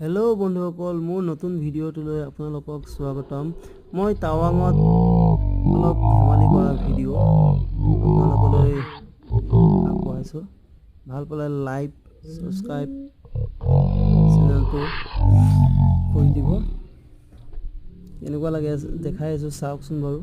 Hello' বন্ধুসকল, মোৰ নতুন ভিডিঅ'টোলৈ আপোনালোকক স্বাগতম। মই টাৱাঙত অলপ ধেমালি কৰা ভিডিঅ' আপোনালোকলৈ আগবঢ়াইছোঁ। ভাল পালে লাইক, ছাবস্ক্ৰাইব, চেনেলটো কৰি দিব। কেনেকুৱা লাগে দেখাই আছোঁ, চাওকচোন বাৰু।